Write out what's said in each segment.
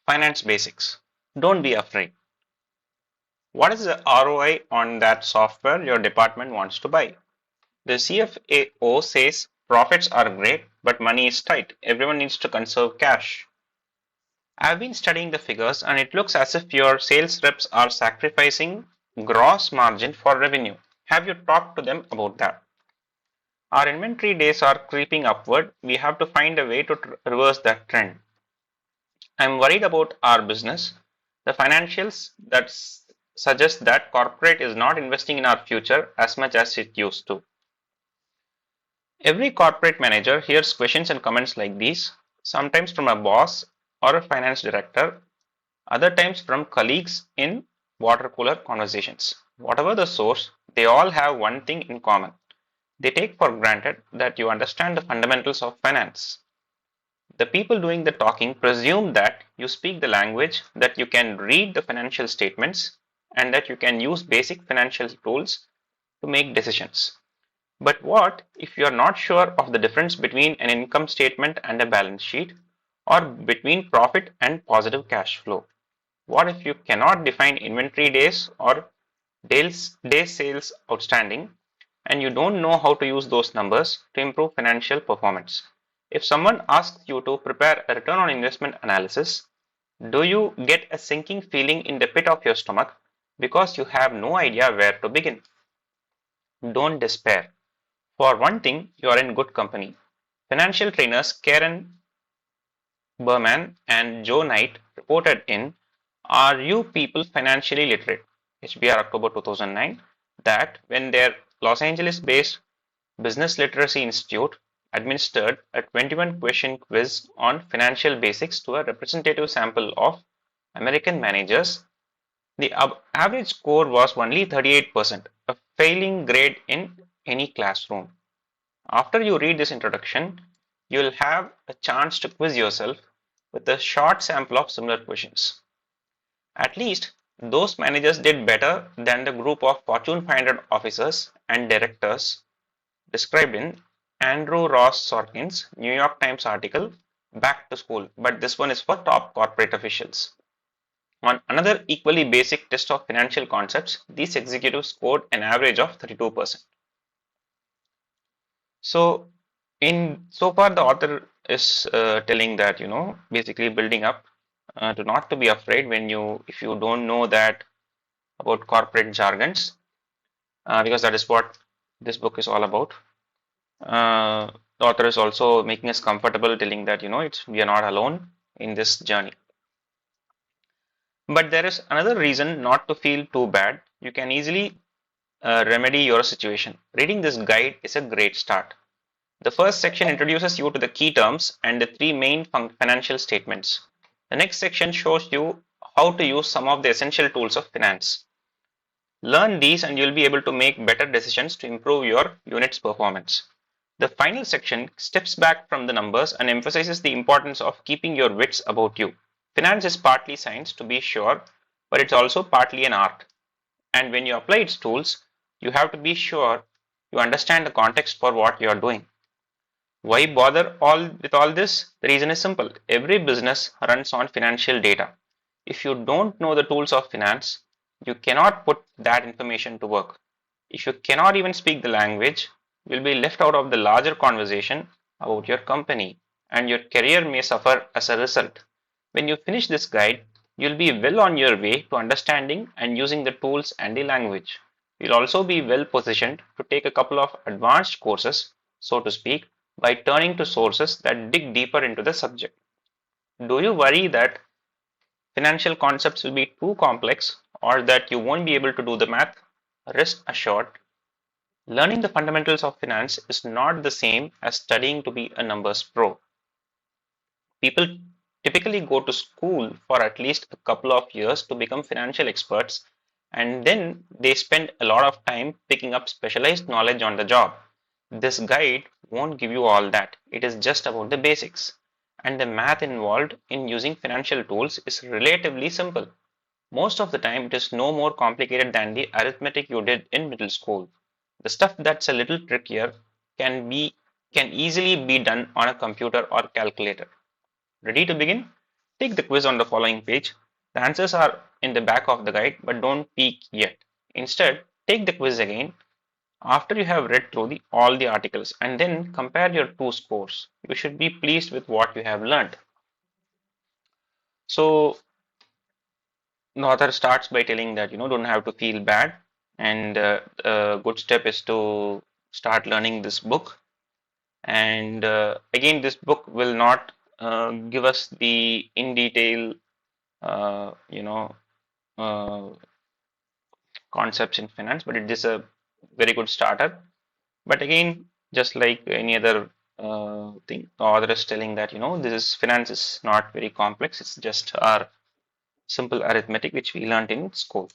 Finance basics. Don't be afraid. What is the ROI on that software your department wants to buy? The CFAO says profits are great, but money is tight. Everyone needs to conserve cash. I've been studying the figures and it looks as if your sales reps are sacrificing gross margin for revenue. Have you talked to them about that? Our inventory days are creeping upward. We have to find a way to reverse that trend. I'm worried about our business. The financials that suggest that corporate is not investing in our future as much as it used to. Every corporate manager hears questions and comments like these, sometimes from a boss or a finance director, other times from colleagues in water cooler conversations. Whatever the source, they all have one thing in common. They take for granted that you understand the fundamentals of finance. The people doing the talking presume that you speak the language, that you can read the financial statements, and that you can use basic financial tools to make decisions. But what if you are not sure of the difference between an income statement and a balance sheet, or between profit and positive cash flow? What if you cannot define inventory days or days sales outstanding, and you don't know how to use those numbers to improve financial performance? If someone asks you to prepare a return on investment analysis, do you get a sinking feeling in the pit of your stomach because you have no idea where to begin? Don't despair. For one thing, you are in good company. Financial trainers Karen Berman and Joe Knight reported in Are You People Financially Literate? HBR October 2009 that when their Los Angeles based Business Literacy Institute administered a 21 question quiz on financial basics to a representative sample of American managers, the average score was only 38%, a failing grade in any classroom. After you read this introduction, you will have a chance to quiz yourself with a short sample of similar questions. At least those managers did better than the group of Fortune 500 officers and directors described in Andrew Ross Sorkin's New York Times article, Back to School, but this one is for top corporate officials. On another equally basic test of financial concepts, these executives scored an average of 32%. So, in so far, the author is telling that basically building up to not to be afraid when if you don't know that about corporate jargons, because that is what this book is all about. The author is also making us comfortable, telling that it's we are not alone in this journey. But there is another reason not to feel too bad. You can easily remedy your situation. Reading this guide is a great start. The first section introduces you to the key terms and the three main financial statements. The next section shows you how to use some of the essential tools of finance. Learn these and you'll be able to make better decisions to improve your unit's performance. The final section steps back from the numbers and emphasizes the importance of keeping your wits about you. Finance is partly science, to be sure, but it's also partly an art. And when you apply its tools, you have to be sure you understand the context for what you are doing. Why bother with all this? The reason is simple. Every business runs on financial data. If you don't know the tools of finance, you cannot put that information to work. If you cannot even speak the language, you'll be left out of the larger conversation about your company, and your career may suffer as a result. When you finish this guide, you'll be well on your way to understanding and using the tools and the language. You'll also be well positioned to take a couple of advanced courses, so to speak, by turning to sources that dig deeper into the subject. Do you worry that financial concepts will be too complex or that you won't be able to do the math? Rest assured, learning the fundamentals of finance is not the same as studying to be a numbers pro. People typically go to school for at least a couple of years to become financial experts, and then they spend a lot of time picking up specialized knowledge on the job. This guide won't give you all that. It is just about the basics. And the math involved in using financial tools is relatively simple. Most of the time, it is no more complicated than the arithmetic you did in middle school. The stuff that's a little trickier can easily be done on a computer or calculator. Ready to begin? Take the quiz on the following page. The answers are in the back of the guide, but don't peek yet. Instead, take the quiz again after you have read through all the articles and then compare your two scores. You should be pleased with what you have learned. So the author starts by telling that don't have to feel bad, and a good step is to start learning this book. And again, this book will not give us the in detail, uh, you know, uh, concepts in finance, but it is a very good starter. But again, just like any other thing, the author is telling that this is finance is not very complex. It's just our simple arithmetic which we learned in school.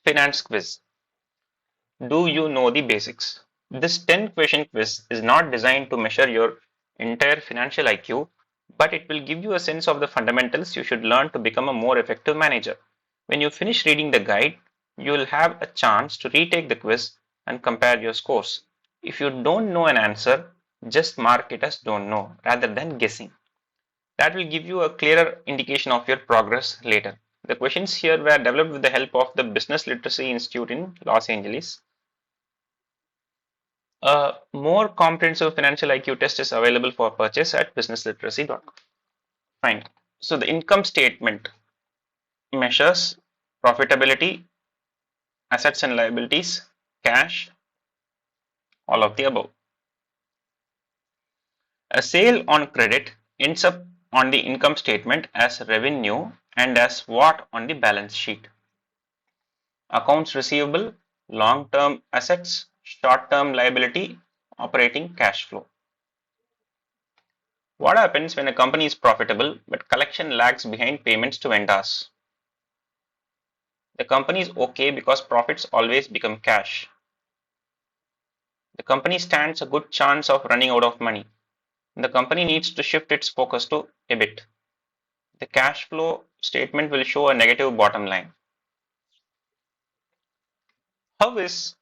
Finance quiz. Do you know the basics? This 10 question quiz is not designed to measure your entire financial IQ, but it will give you a sense of the fundamentals you should learn to become a more effective manager. When you finish reading the guide, you will have a chance to retake the quiz and compare your scores. If you don't know an answer, just mark it as don't know rather than guessing. That will give you a clearer indication of your progress later. The questions here were developed with the help of the Business Literacy Institute in Los Angeles. A more comprehensive financial IQ test is available for purchase at businessliteracy.com. Fine. So the income statement measures profitability, assets and liabilities, cash, all of the above. A sale on credit ends up on the income statement as revenue and as what on the balance sheet. Accounts receivable, long-term assets, short-term liability, operating cash flow. What happens when a company is profitable but collection lags behind payments to vendors? The company is okay because profits always become cash. The company stands a good chance of running out of money. The company needs to shift its focus to EBIT. The cash flow statement will show a negative bottom line. How is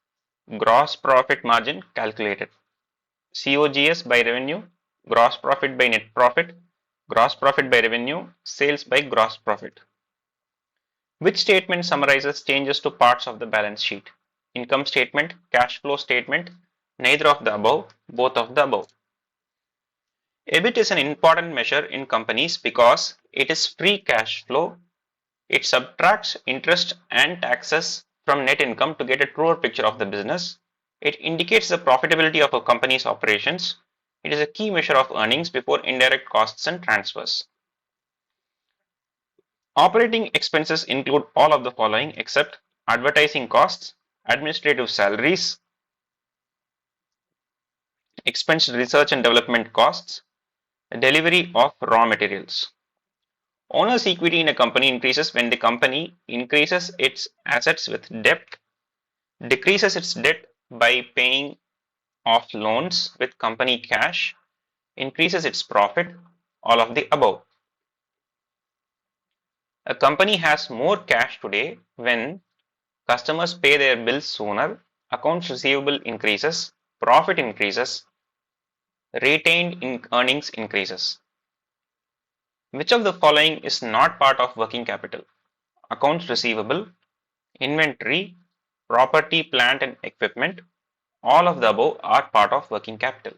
gross profit margin calculated? COGS by revenue, gross profit by net profit, gross profit by revenue, sales by gross profit. Which statement summarizes changes to parts of the balance sheet? Income statement, cash flow statement, neither of the above, both of the above. EBIT is an important measure in companies because it is free cash flow. It subtracts interest and taxes from net income to get a truer picture of the business. It indicates the profitability of a company's operations. It is a key measure of earnings before indirect costs and transfers. Operating expenses include all of the following except advertising costs, administrative salaries, expense research and development costs, delivery of raw materials. Owner's equity in a company increases when the company increases its assets with debt, decreases its debt by paying off loans with company cash, increases its profit, all of the above. A company has more cash today when customers pay their bills sooner, accounts receivable increases, profit increases, retained earnings increases. Which of the following is not part of working capital? Accounts receivable, inventory, property, plant and equipment, all of the above are part of working capital.